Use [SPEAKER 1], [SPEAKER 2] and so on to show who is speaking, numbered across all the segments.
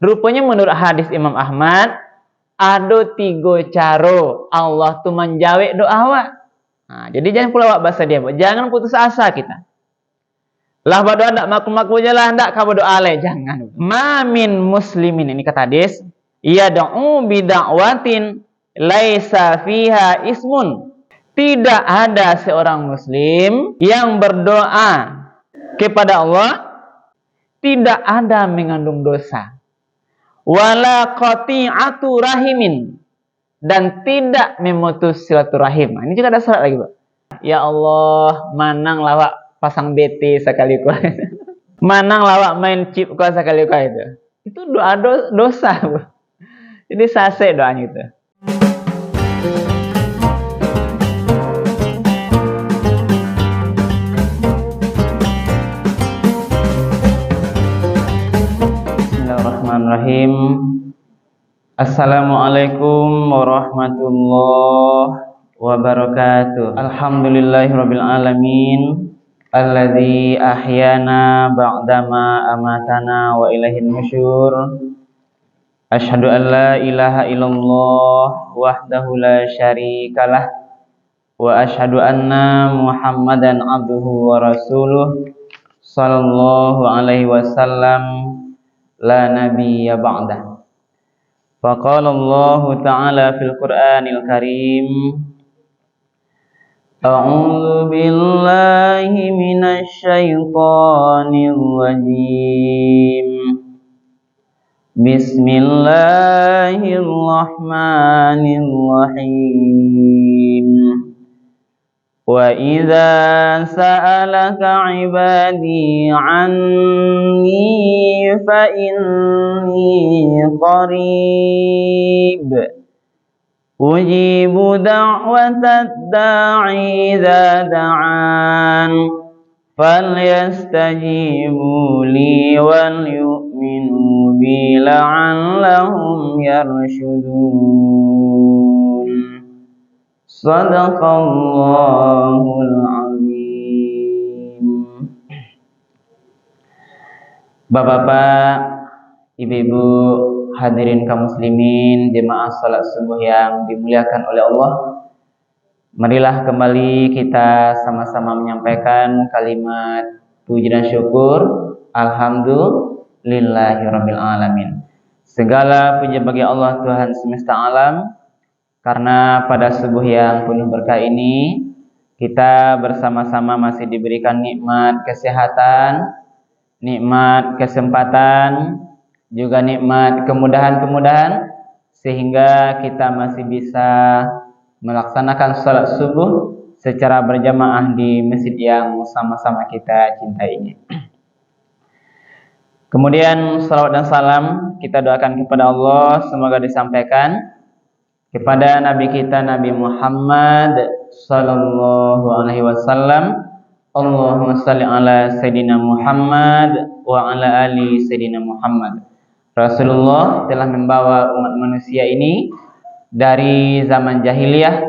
[SPEAKER 1] Rupanya menurut hadis Imam Ahmad, ada 3 cara Allah tu menjawab doa awak. Jadi jangan pula awak bahasa dia, jangan putus asa kita. Lah berdoa ndak maku-maku je lah, ndak kau berdoa le, jangan. Ma min muslimin, ini kata hadis, yad'u bi da'watin laisa fiha ismun. Tidak ada seorang muslim yang berdoa kepada Allah tidak ada mengandung dosa. Wala qati'atu rahimin, dan tidak memutus silaturahim. Ini juga ada syarat lagi, Pak. Ya Allah, manang lawak pasang BT sekali kau. Manang lawak main chip kau sekali kau itu. Itu doa dosa, Pak. Jadi sase doanya itu. Bismillahirrahmanirrahim. Assalamualaikum warahmatullahi wabarakatuh. Alhamdulillahirabbil alamin, alladzi ahyana ba'dama amatana wa ilaihin nusyur. Asyhadu an la ilaha illallah wahdahu la syarikalah wa asyhadu anna Muhammadan abduhu wa rasuluh sallallahu alaihi wasallam la nabiyya ba'dah. Faqala Allah ta'ala fil Qur'anil Karim, A'udzu billahi minasy syaithanir rajim. Bismillahirrahmanirrahim. Wa idza sa'alaka 'ibadi 'anni fa inni qarib ujibu da'watad da'i idza da'an falyastajibu li wal yu'minu bi la'allahum yarshudun. Sadaqallahul azim. Bapak-bapak, ibu-ibu, hadirin kaum muslimin, jemaah salat subuh yang dimuliakan oleh Allah. Marilah kembali kita sama-sama menyampaikan kalimat puji dan syukur. Alhamdulillahirabbil alamin. Segala puji bagi Allah Tuhan semesta alam, karena pada subuh yang penuh berkah ini kita bersama-sama masih diberikan nikmat kesehatan, nikmat kesempatan, juga nikmat kemudahan-kemudahan, sehingga kita masih bisa melaksanakan salat subuh secara berjamaah di masjid yang sama-sama kita cintai ini. Kemudian salawat dan salam kita doakan kepada Allah, semoga disampaikan kepada Nabi kita Nabi Muhammad sallallahu alaihi wasallam. Allahumma shalli ala Sayyidina Muhammad wa ala ali Sayyidina Muhammad. Rasulullah telah membawa umat manusia ini dari zaman jahiliyah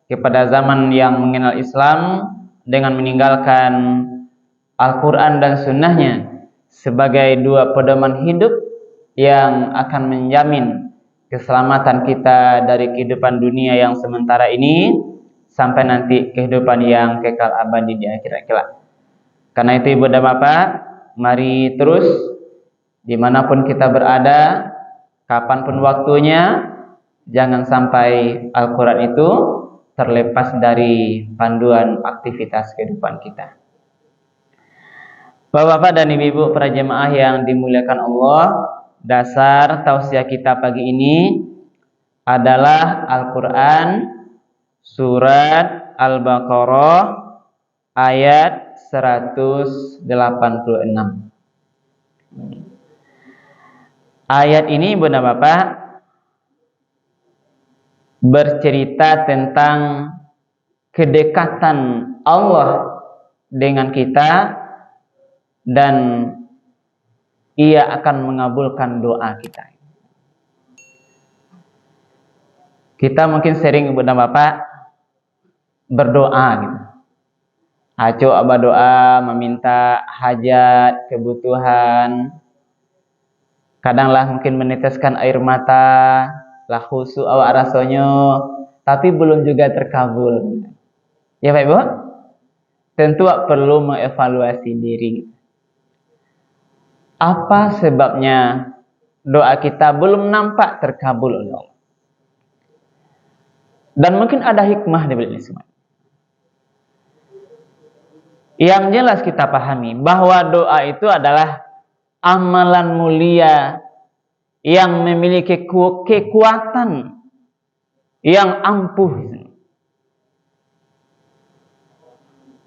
[SPEAKER 1] kepada zaman yang mengenal Islam dengan meninggalkan Al-Quran dan Sunnahnya sebagai 2 pedoman hidup yang akan menjamin keselamatan kita dari kehidupan dunia yang sementara ini sampai nanti kehidupan yang kekal abadi di akhirat kelak. Karena itu ibu dan bapak, mari terus dimanapun kita berada, kapanpun waktunya, jangan sampai Al-Quran itu terlepas dari panduan aktivitas kehidupan kita. Bapak-bapak dan ibu-ibu para jemaah yang dimuliakan Allah, dasar tausiah kita pagi ini adalah Al-Quran surat Al-Baqarah ayat 186. Ayat ini Bunda Bapak bercerita tentang kedekatan Allah dengan kita dan Ia akan mengabulkan doa kita. Kita mungkin sering Bunda Bapak berdoa gitu. Aco abah doa meminta hajat, kebutuhan. Kadanglah mungkin meneteskan air mata, lah khusyuk awak rasanya, tapi belum juga terkabul. Ya Pak Ibu? Tentu perlu mengevaluasi diri. Apa sebabnya doa kita belum nampak terkabul oleh Allah? Dan mungkin ada hikmah di balik ini semua. Yang jelas kita pahami bahwa doa itu adalah amalan mulia yang memiliki kekuatan yang ampuh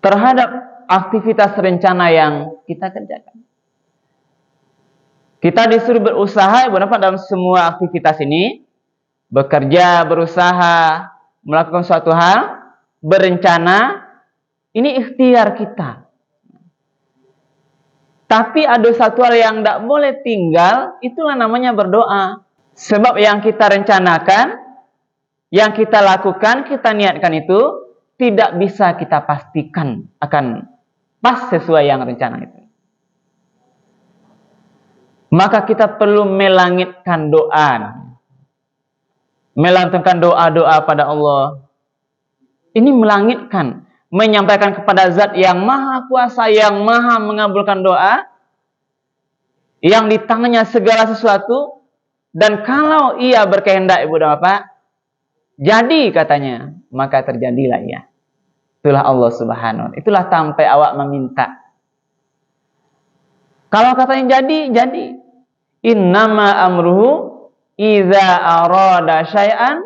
[SPEAKER 1] terhadap aktivitas rencana yang kita kerjakan. Kita disuruh berusaha dalam semua aktivitas ini, bekerja, berusaha, melakukan suatu hal, berencana, ini ikhtiar kita. Tapi ada satu hal yang tidak boleh tinggal, itulah namanya berdoa. Sebab yang kita rencanakan, yang kita lakukan, kita niatkan itu tidak bisa kita pastikan akan pas sesuai yang rencana itu. Maka kita perlu melangitkan doa, melantunkan doa-doa pada Allah. Ini melangitkan, menyampaikan kepada zat yang maha kuasa, yang maha mengabulkan doa, yang di tangannya segala sesuatu, dan kalau ia berkehendak Ibu dan Bapak, jadi katanya, maka terjadilah ya. Itulah Allah Subhanahu wa ta'ala. Itulah sampai awak meminta. Kalau katanya jadi. Innama amruhu idza arada syai'an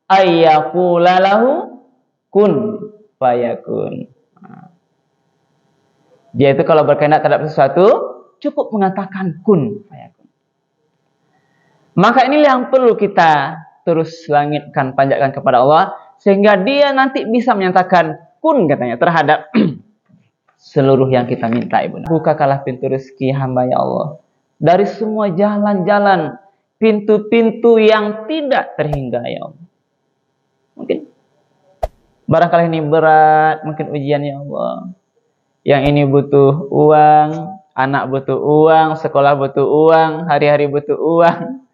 [SPEAKER 1] ayyaqula lahu kun fayakun. Dia itu kalau berkehendak terhadap sesuatu, cukup mengatakan kun fayakun. Maka inilah yang perlu kita terus langitkan, panjatkan kepada Allah, sehingga dia nanti bisa menyatakan kun katanya terhadap seluruh yang kita minta Ibu. Bukakanlah pintu rezeki hamba ya Allah. Dari semua jalan-jalan, pintu-pintu yang tidak terhingga ya Allah. Mungkin barangkali ini berat, mungkin ujian ya Allah. Yang ini butuh uang, anak butuh uang, sekolah butuh uang, hari-hari butuh uang,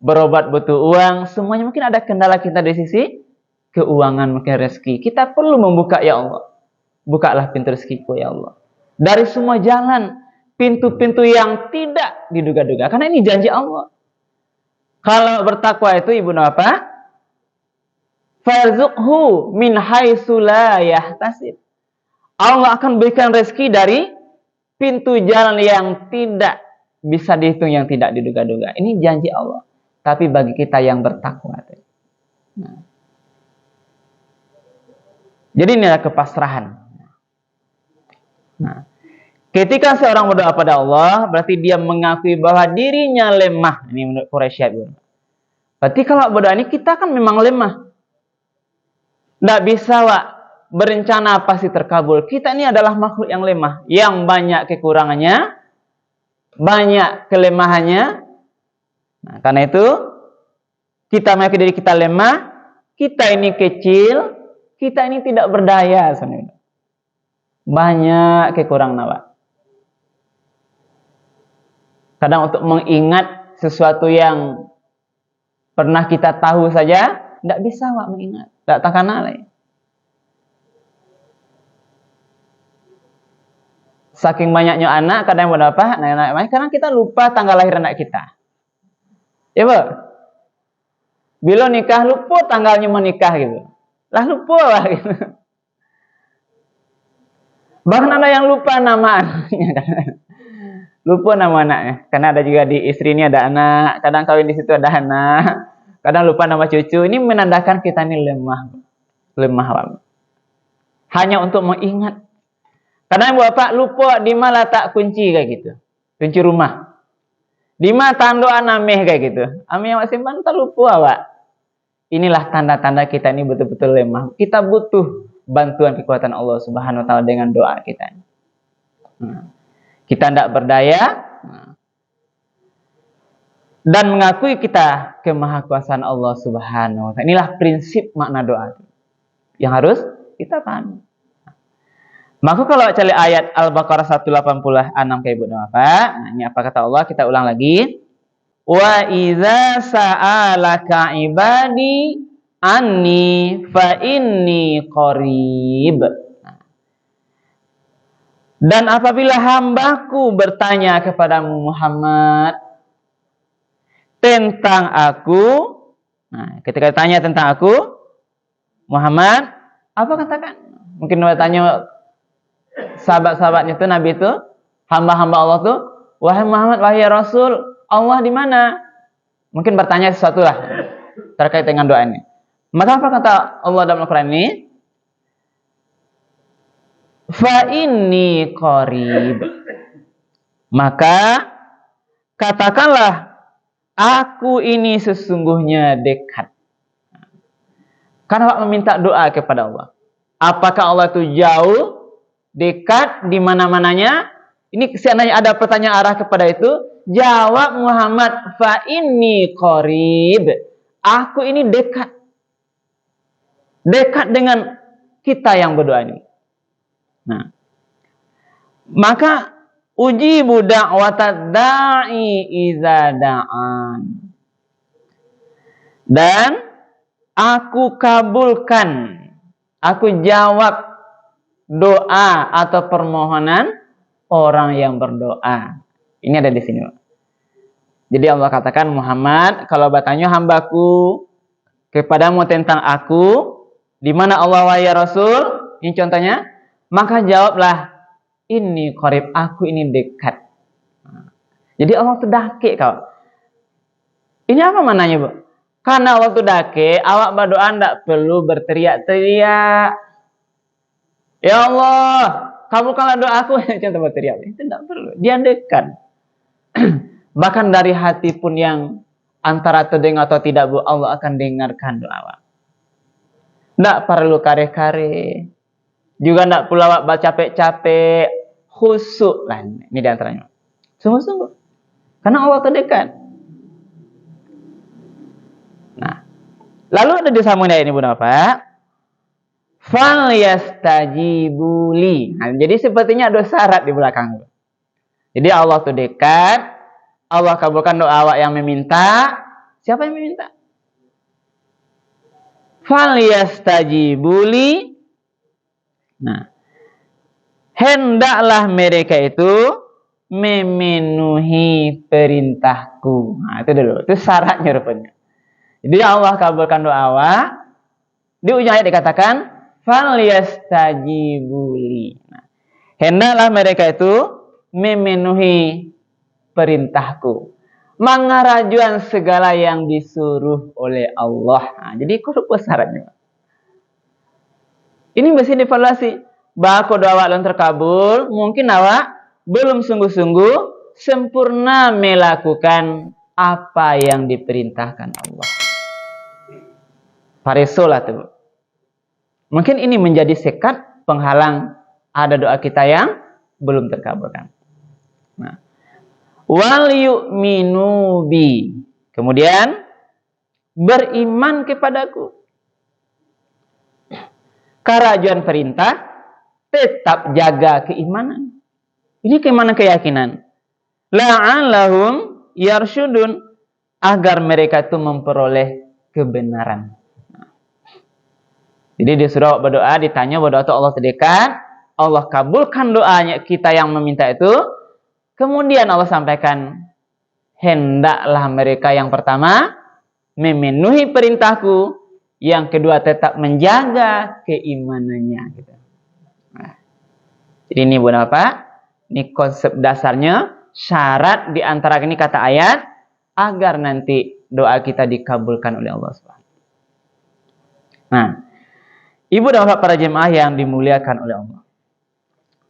[SPEAKER 1] berobat butuh uang, semuanya mungkin ada kendala kita dari sisi keuangan, mungkin rezeki. Kita perlu membuka ya Allah. Bukalah pintu rezekiku ya Allah. Dari semua jalan, pintu-pintu yang tidak diduga-duga. Karena ini janji Allah. Kalau bertakwa itu Ibu apa? Farzuqhu min haitsu la yahtasib. Allah akan berikan rezeki dari pintu jalan yang tidak bisa dihitung, yang tidak diduga-duga. Ini janji Allah. Tapi bagi kita yang bertakwa. Nah. Jadi inilah kepasrahan. Nah, ketika seorang berdoa pada Allah, berarti dia mengakui bahwa dirinya lemah. Ini menurut Quraisy. Berarti kalau berdoa ini kita kan memang lemah. Tidak bisa berencana pasti terkabul. Kita ini adalah makhluk yang lemah, yang banyak kekurangannya, banyak kelemahannya. Nah, karena itu kita mengakui diri kita lemah, kita ini kecil, kita ini tidak berdaya sebenarnya. Banyak kekurangan awak. Kadang untuk mengingat sesuatu yang pernah kita tahu saja, tidak bisa awak mengingat. Tidak takkan alai. Saking banyaknya anak, kadang berapa? Karena kita lupa tanggal lahir anak kita. Ya, Bu? Bila nikah, lupa tanggalnya menikah gitu. Lah lupa lah gitu. Bahkan ada yang lupa nama anaknya. Lupa nama anaknya. Karena ada juga di istri ini ada anak. Kadang kawin di situ ada anak. Kadang lupa nama cucu. Ini menandakan kita ini lemah. Lemah. Hanya untuk mengingat. Kadang Bapak lupa di mana letak kunci kayak gitu. Kunci rumah. Di mana tando anameh kayak gitu. Ami yang simpan terlupa Pak. Inilah tanda-tanda kita ini betul-betul lemah. Kita butuh bantuan kekuatan Allah Subhanahu wa ta'ala dengan doa kita. Kita tidak berdaya dan mengakui kita kemahakuasaan Allah Subhanahu wa ta'ala. Inilah prinsip makna doa yang harus kita pahami. Maka kalau cari ayat Al-Baqarah 186 kayak Ibu Bapak, nah ini apa kata Allah? Kita ulang lagi. Wa idza sa'alaka ibadi anni fa inni qarib. Dan apabila hambaku bertanya kepadamu Muhammad tentang aku, nah, ketika ditanya tentang aku Muhammad, apa katakan? Mungkin bertanya sahabat-sahabatnya itu, Nabi itu, hamba-hamba Allah tuh, wahai Muhammad, wahai Rasul, Allah di mana? Mungkin bertanya sesuatu lah terkait dengan doa ini. Maka apa kata Allah dalam Al-Quran ini? Fa inni qarib. Maka katakanlah, aku ini sesungguhnya dekat. Karena Pak meminta doa kepada Allah. Apakah Allah itu jauh, dekat, di mana-mananya? Ini seandainya ada pertanyaan arah kepada itu, jawab Muhammad, fa inni qarib. Aku ini dekat. Dekat dengan kita yang berdoa ini. Nah, maka ujibu da'watad da'i idza da'an. Dan aku kabulkan, aku jawab doa atau permohonan orang yang berdoa. Ini ada di sini. Jadi Allah katakan, Muhammad, kalau bertanya hambaku kepadamu tentang aku, di mana Allah wa ya Rasul, ini contohnya, maka jawablah, ini qarib, aku ini dekat. Jadi Allah itu dake kau. Ini apa mananya, Bu? Karena Allah itu dake, awak berdoa tidak perlu berteriak-teriak. Ya Allah, kabulkanlah doaku. Contoh berteriak. Itu tidak perlu. Dia dekat. Bahkan dari hati pun yang antara terdengar atau tidak, Bu, Allah akan dengarkan doa awak. Tidak perlu kare-kare. Juga tidak perlu awak capek-capek. Khusyuk lah. Ini di antaranya. Sungguh-sungguh. Karena Allah terdekat. Nah, lalu ada disambung ini, Bu, apa? Fal yastajibuli. Nah, jadi sepertinya ada syarat di belakang. Jadi Allah itu dekat. Allah kabulkan doa awak yang meminta. Siapa yang meminta? Fal yastajibuli. Nah, hendaklah mereka itu memenuhi perintahku. Nah, itu dulu. Itu syaratnya rupanya. Jadi Allah kabulkan doa awak. Di ujung ayat dikatakan fal yastajibuli. Nah, hendaklah mereka itu memenuhi perintahku. Mengarajuan segala yang disuruh oleh Allah. Nah, jadi apa syaratnya? Ini mesti dievaluasi. Bahwa doa awak belum terkabul, mungkin awak belum sungguh-sungguh sempurna melakukan apa yang diperintahkan Allah. Paresolah tuh. Mungkin ini menjadi sekat penghalang ada doa kita yang belum terkabulkan. Nah, wal yu'minu bi. Kemudian beriman kepadaku. Kerajuan perintah tetap jaga keimanan. Ini keimanan keyakinan. La'allahum yarsyudun, agar mereka itu memperoleh kebenaran. Jadi disuruh berdoa, ditanya berdoa itu Allah terdekat, Allah kabulkan doanya kita yang meminta itu. Kemudian Allah sampaikan, hendaklah mereka yang pertama memenuhi perintahku, yang kedua tetap menjaga keimanannya. Gitu. Nah, jadi ini bukan apa? Ini konsep dasarnya, syarat di antara ini kata ayat, agar nanti doa kita dikabulkan oleh Allah SWT. Nah, Ibu dan Bapak para jemaah yang dimuliakan oleh Allah.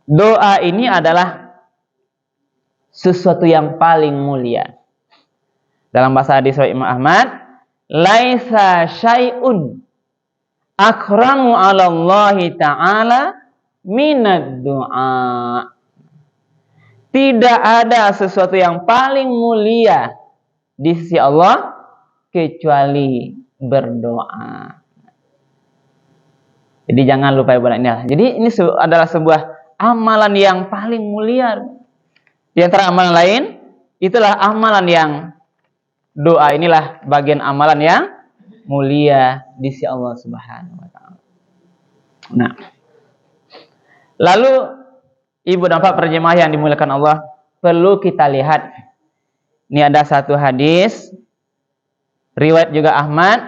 [SPEAKER 1] Doa ini adalah sesuatu yang paling mulia. Dalam bahasa hadis Imam Ahmad, laisa syai'un akramu 'ala Allah Ta'ala minad du'a. Tidak ada sesuatu yang paling mulia di sisi Allah kecuali berdoa. Jadi jangan lupa ibu ini. Jadi ini adalah sebuah amalan yang paling mulia. Di antara amalan lain, itulah amalan yang doa inilah bagian amalan yang mulia di sisi Allah Subhanahu wa taala. Nah, lalu ibu dan bapak perjemaah yang dimuliakan Allah, perlu kita lihat. Ini ada satu hadis riwayat juga Ahmad,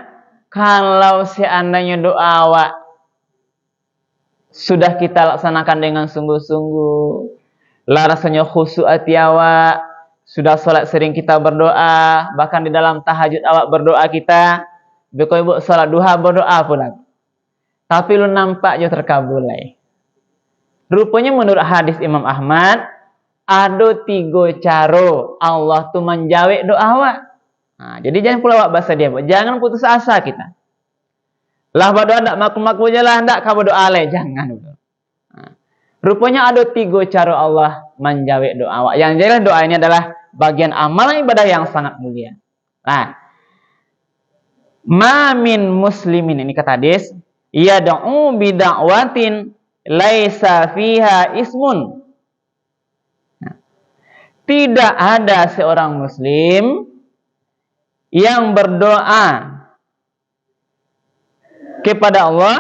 [SPEAKER 1] kalau seandainya doa sudah kita laksanakan dengan sungguh-sungguh, rasanya khusyuk hati awak, sudah sholat sering kita berdoa, bahkan di dalam tahajud awak berdoa kita, betul ibu sholat duha berdoa pula. Tapi lu nampak je terkabul. Rupanya menurut hadis Imam Ahmad, ada 3 cara Allah tu menjawab doa awak. Nah, jadi jangan pula awak bahasa dia, jangan putus asa kita. Lah berdoa ndak maku-maku je lah, ndak kau berdoa le, jangan. Nah, rupanya ada 3 cara Allah menjawab doa awak. Yang jelas doa ini adalah bagian amal ibadah yang sangat mulia. Nah, ma min muslimin, ini kata hadis, yad'u bi da'watin laisa fiha ismun. Nah, tidak ada seorang muslim yang berdoa kepada Allah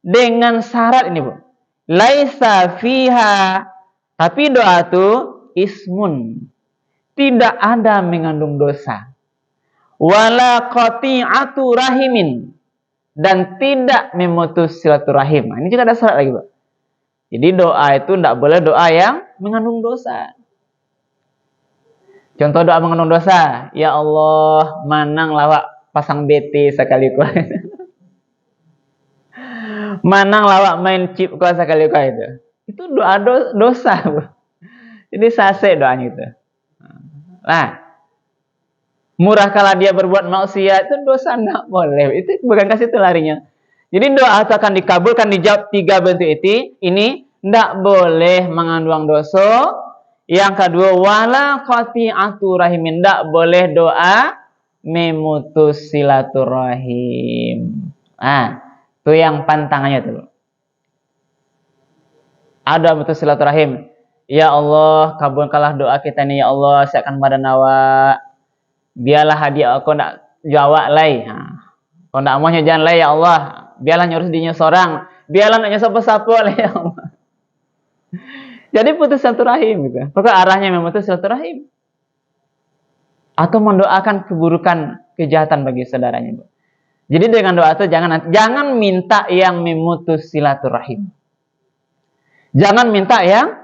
[SPEAKER 1] dengan syarat ini, Bu. Laisa fiha, tapi doa itu ismun, tidak ada mengandung dosa. Wala qati'atu rahimin, dan tidak memutus silaturahim. Nah, ini juga ada syarat lagi, Bu. Jadi doa itu tidak boleh doa yang mengandung dosa. Contoh doa mengandung dosa, ya Allah, manang lawak pasang BT sekali ku. Manang lawak main chip ku sekali ku itu. Itu doa dosa, Bu. Jadi sase doanya itu. Nah, murah kala dia berbuat maksiat itu dosa tidak boleh. Itu bukan kasih itu larinya. Jadi doa itu akan dikabulkan, dijawab 3 bentuk itu. Ini tidak boleh mengandung dosa. Yang kedua, wala qati'atu rahimin, tidak boleh doa memutus silaturahim. Nah, itu yang pantangannya itu. Ada memutus silaturahim. Ya Allah, kabulkanlah doa kita ini ya Allah, siapkan badan awak. Biarlah hadiah aku nak jawab lagi. Kau nak maunya jangan lagi ya Allah. Biarlah nyurus dinya seorang. Biarlah nak nyuruh siapa-siapa lagi ya Allah. Jadi putus silaturahim gitu. Pokok arahnya memutus silaturahim. Atau mendoakan keburukan, kejahatan bagi saudaranya, Bu. Jadi dengan doa itu jangan minta yang memutus silaturahim. Jangan minta yang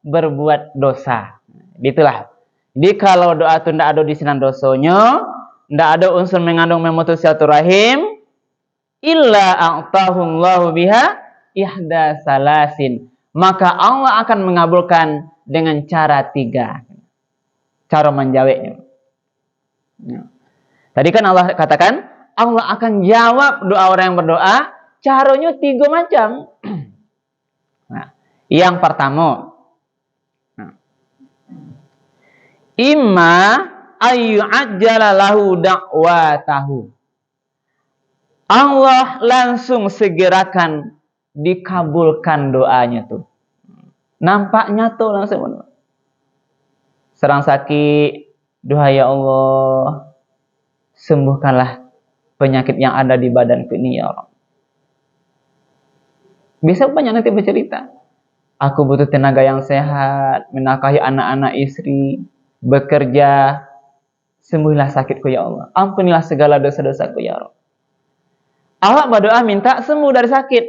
[SPEAKER 1] berbuat dosa. Itulah. Jadi kalau doa itu tidak ada di sinan dosonya, tidak ada unsur mengandung memutus silaturahim, illa a'tahullahu biha ihda salasin, maka Allah akan mengabulkan dengan cara 3. Cara menjawabnya. Tadi kan Allah katakan, Allah akan jawab doa orang yang berdoa, caranya 3 macam. Nah, yang pertama, imma ayyu'ajjala lahu da'watahu. Allah langsung segerakan dikabulkan doanya tuh. Nampaknya tuh langsung. Serang sakit, doa ya Allah, sembuhkanlah penyakit yang ada di badanku ini ya Allah. Bisa banyak nanti bercerita. Aku butuh tenaga yang sehat, menafkahi anak-anak istri, bekerja, sembuhilah sakitku ya Allah. Ampunilah segala dosa-dosaku ya Allah. Awak berdoa minta sembuh dari sakit.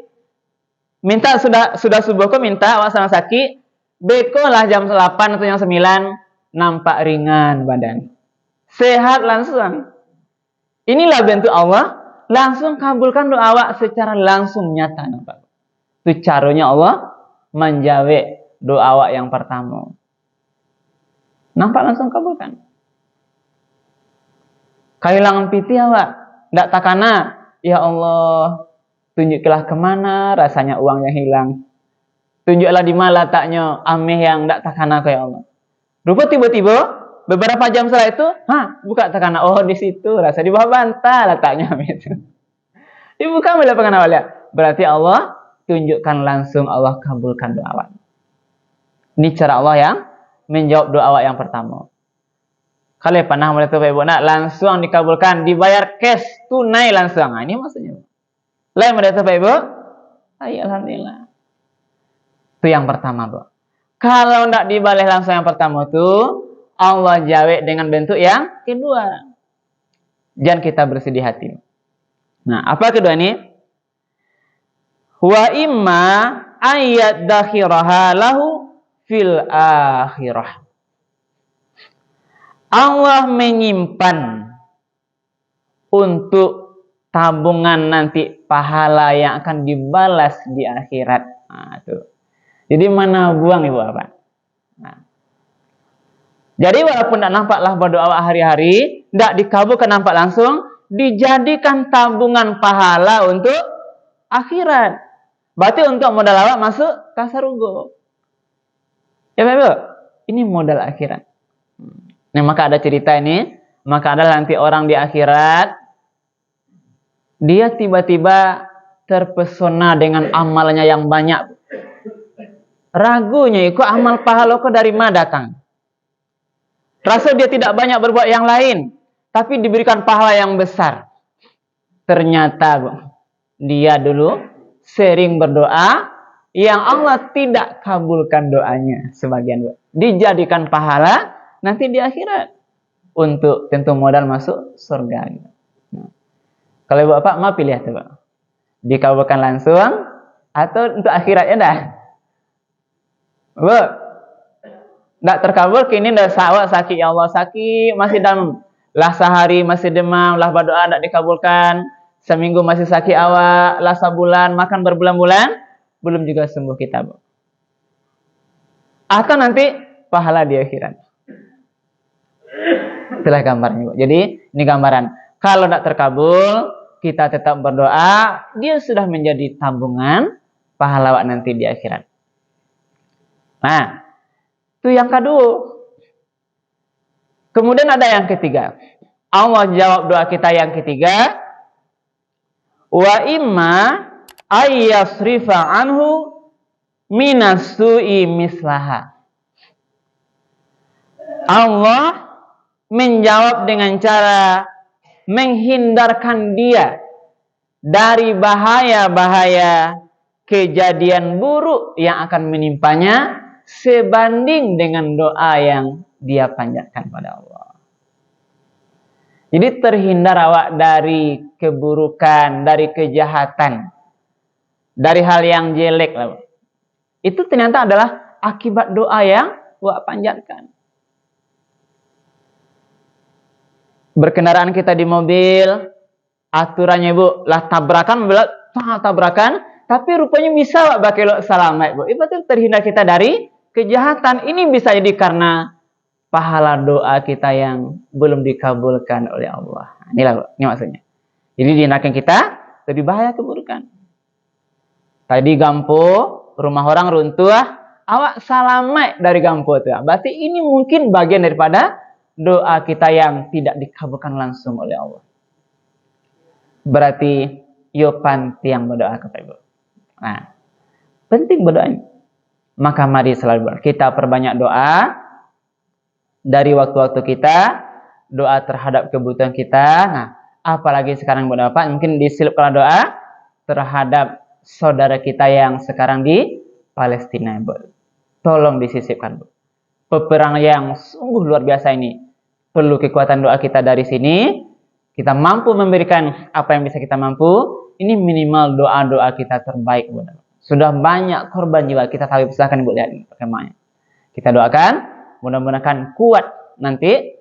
[SPEAKER 1] Minta sudah subuhku minta awak sama sakit, bekolah jam 8 atau jam 9 nampak ringan badan. Sehat langsung. Inilah bentuk Allah langsung kabulkan doa awak secara langsung nyata nampak. Itu caranya Allah menjawab doa awak yang pertama. Nampak langsung kabulkan. Kehilangan piti awak, ndak takana, ya Allah, tunjuklah kemana rasanya uang yang hilang. Tunjuklah di mana letaknya ameh yang ndak takana ke ya Allah. Rupa tiba-tiba beberapa jam setelah itu, buka takana, oh di situ rasa di bawah bantal letaknya itu. Dibuka bila pengen awalnya. Berarti Allah tunjukkan langsung, Allah kabulkan doa awak. Ini cara Allah yang menjawab doa awak yang pertama. Kalau pernah mulai tuh Ibu nak langsung dikabulkan, dibayar cash tunai langsung. Nah, ini maksudnya. Lain mulai tuh Ibu? Ayo alhamdulillah. Itu yang pertama, Bu. Kalau tidak dibalik langsung yang pertama itu, Allah jawab dengan bentuk yang kedua. Jangan kita bersedih hati. Nah, apa kedua ini? Wa imma ayat dakhiraha lahu fil akhirah. Allah menyimpan untuk tabungan nanti pahala yang akan dibalas di akhirat. Nah, itu. Jadi mana buang Ibu Bapak? Nah. Jadi walaupun tidak nampaklah berdoa hari-hari, tidak dikabulkan nampak langsung, dijadikan tabungan pahala untuk akhirat. Berarti untuk modal awak masuk kasarugo. Ya Ibu, ini modal akhirat. Nah, maka ada cerita ini, maka ada nanti orang di akhirat, dia tiba-tiba terpesona dengan amalnya yang banyak. Ragunya, ikut amal pahala kok dari mana datang? Rasa dia tidak banyak berbuat yang lain, tapi diberikan pahala yang besar. Ternyata dia dulu sering berdoa, yang Allah tidak kabulkan doanya sebagian. Dijadikan pahala nanti di akhirat untuk tentu modal masuk surga. Nah, kalau Bapak mau pilih tuh, Pak. Dikabulkan langsung atau untuk akhiratnya dah? Bu, tidak terkabul kini dah sawak sakit ya Allah sakit masih dalam lah sehari masih demam lah berdoa tidak dikabulkan, seminggu masih sakit awak lah sebulan makan berbulan-bulan belum juga sembuh kita, Bu. Atau nanti pahala di akhirat. Itulah gambarnya, Bu. Jadi ini gambaran. Kalau tidak terkabul, kita tetap berdoa, dia sudah menjadi tabungan pahala nanti di akhirat. Nah, itu yang kedua. Kemudian ada yang ketiga. Allah jawab doa kita yang ketiga. Wa imma ayyasrifa anhu minas su'i mislaha. Allah menjawab dengan cara menghindarkan dia dari bahaya-bahaya kejadian buruk yang akan menimpanya sebanding dengan doa yang dia panjatkan pada Allah. Jadi terhindar awak dari keburukan, dari kejahatan, dari hal yang jelek. Itu ternyata adalah akibat doa yang awak panjatkan. Berkendaraan kita di mobil, aturannya Bu, lah tabrakan, tapi rupanya bisa awak bakal selamat, Bu. Itu terhindar kita dari kejahatan. Ini bisa jadi karena pahala doa kita yang belum dikabulkan oleh Allah. Inilah, Bu, ini maksudnya. Jadi dihindarkan kita dari bahaya keburukan. Tadi gampo, rumah orang runtuh, awak selamat dari gampo itu. Berarti ini mungkin bagian daripada doa kita yang tidak dikabulkan langsung oleh Allah. Berarti yo pantiang berdoa kepada Ibu. Nah, penting berdoa. Maka mari selalu kita perbanyak doa dari waktu-waktu kita, doa terhadap kebutuhan kita. Nah, apalagi sekarang berdoa, mungkin diselipkan doa terhadap saudara kita yang sekarang di Palestina, Bu. Tolong disisipkan, Bu. Peperangan yang sungguh luar biasa ini. Perlu kekuatan doa kita dari sini. Kita mampu memberikan apa yang bisa kita mampu. Ini minimal doa-doa kita terbaik, Bu. Sudah banyak korban jiwa. Kita tahu pisahkan, Ibu, lihat bagaimana. Kita doakan, mudah-mudahan kuat nanti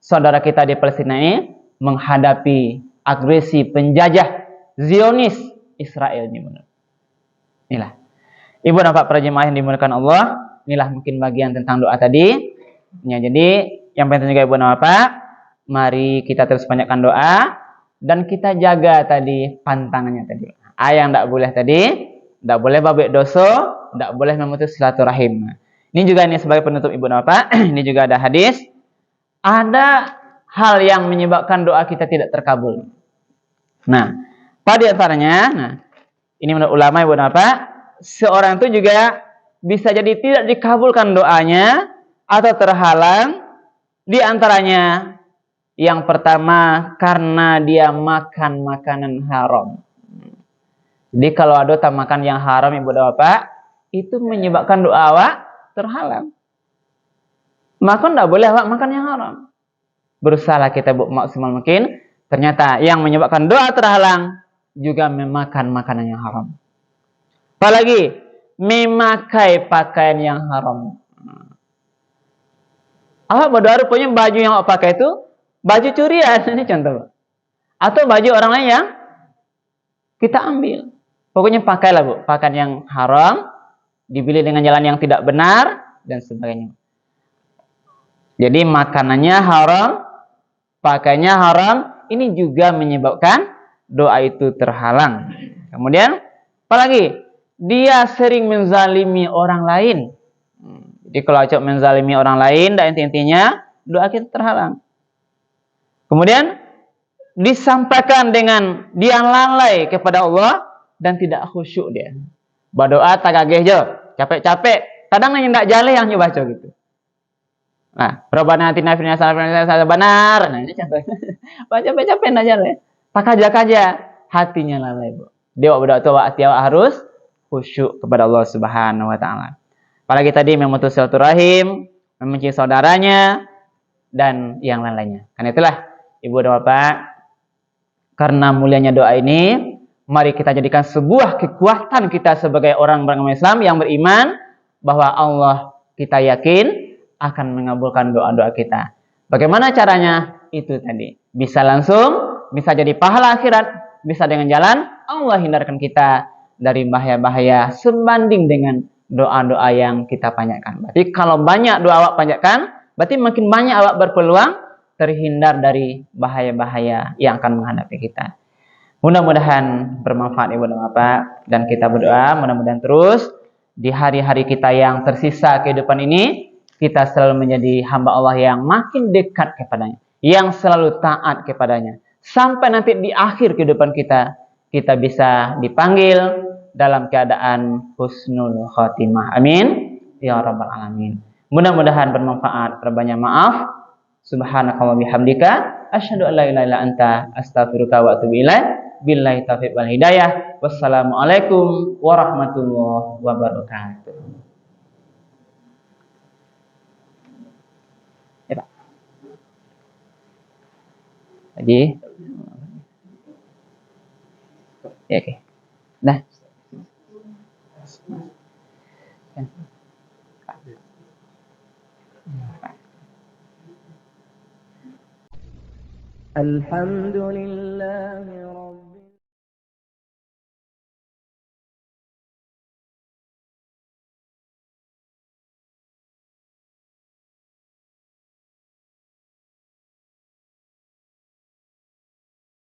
[SPEAKER 1] saudara kita di Palestina ini menghadapi agresi penjajah Zionis Israel ini. Inilah. Ibu dan Bapak para jemaah yang dimuliakan Allah, inilah mungkin bagian tentang doa tadi. Ya, jadi yang penting juga Ibu dan Bapak, mari kita terus banyakkan doa dan kita jaga tadi pantangannya tadi. Yang tidak boleh tadi, tidak boleh babek dosa, tidak boleh memutus silaturahim. Ini juga ini sebagai penutup Ibu dan Bapak, ini juga ada hadis. Ada hal yang menyebabkan doa kita tidak terkabul. Nah, pada antaranya, ini menurut ulama Ibu dan Bapak, seorang itu juga bisa jadi tidak dikabulkan doanya atau terhalang Di antaranya yang pertama karena dia makan makanan haram. Jadi kalau ada makan yang haram ibu dan bapak, itu menyebabkan doa awak terhalang. Maka tidak boleh awak makan yang haram. Berusaha kita maksimal mungkin. Ternyata yang menyebabkan doa terhalang juga memakan makanan yang haram. Apalagi memakai pakaian yang haram. Awak berdoa rupanya baju yang awak pakai itu baju curian, ini contoh. Atau baju orang lain yang kita ambil. Pokoknya pakailah bu, pakaian yang haram, dibeli dengan jalan yang tidak benar dan sebagainya. Jadi makanannya haram, pakainya haram, ini juga menyebabkan doa itu terhalang. Kemudian, apalagi dia sering menzalimi orang lain. Jadi kalau acok menzalimi orang lain, dan intinya doa kita terhalang. Kemudian disampaikan dengan dia lalai kepada Allah dan tidak khusyuk dia. Berdoa tak kageh jo, capek-capek. Kadang yang tidak jale yang nyoba gitu. Nah, Rabbana atina fid dunya hasanah benar. Nah, ini contohnya. Baca capek tidak jale. Tak kaja hatinya lalai, Bu. Dia berdoa itu harus khusyuk kepada Allah Subhanahu wa taala. Apalagi tadi memutus silaturahim, membenci saudaranya dan yang lain-lainnya. Karena itulah Ibu dan Bapak, karena mulianya doa ini, mari kita jadikan sebuah kekuatan kita sebagai orang beragama Islam yang beriman bahwa Allah kita yakin akan mengabulkan doa-doa kita. Bagaimana caranya? Itu tadi. Bisa langsung, bisa jadi pahala akhirat, bisa dengan jalan Allah hindarkan kita dari bahaya-bahaya sebanding dengan doa-doa yang kita panjatkan. Berarti kalau banyak doa awak panjatkan, berarti makin banyak awak berpeluang terhindar dari bahaya-bahaya yang akan menghadapi kita. Mudah-mudahan bermanfaat Ibu dan Bapak, dan kita berdoa mudah-mudahan terus di hari-hari kita yang tersisa kehidupan ini kita selalu menjadi hamba Allah yang makin dekat kepadanya, yang selalu taat kepadanya, sampai nanti di akhir kehidupan kita bisa dipanggil dalam keadaan husnul khotimah. Amin ya rabbal alamin. Mudah-mudahan bermanfaat. Terbanyak maaf. Subhanakallah bihamdika asyhadu an la ilaha illa anta astaghfiruka wa atubu ilaik. Billahi taufiq wal hidayah. Wassalamualaikum warahmatullahi wabarakatuh. Ya, Pak. Jadi ya, oke. Nah.
[SPEAKER 2] الحمد لله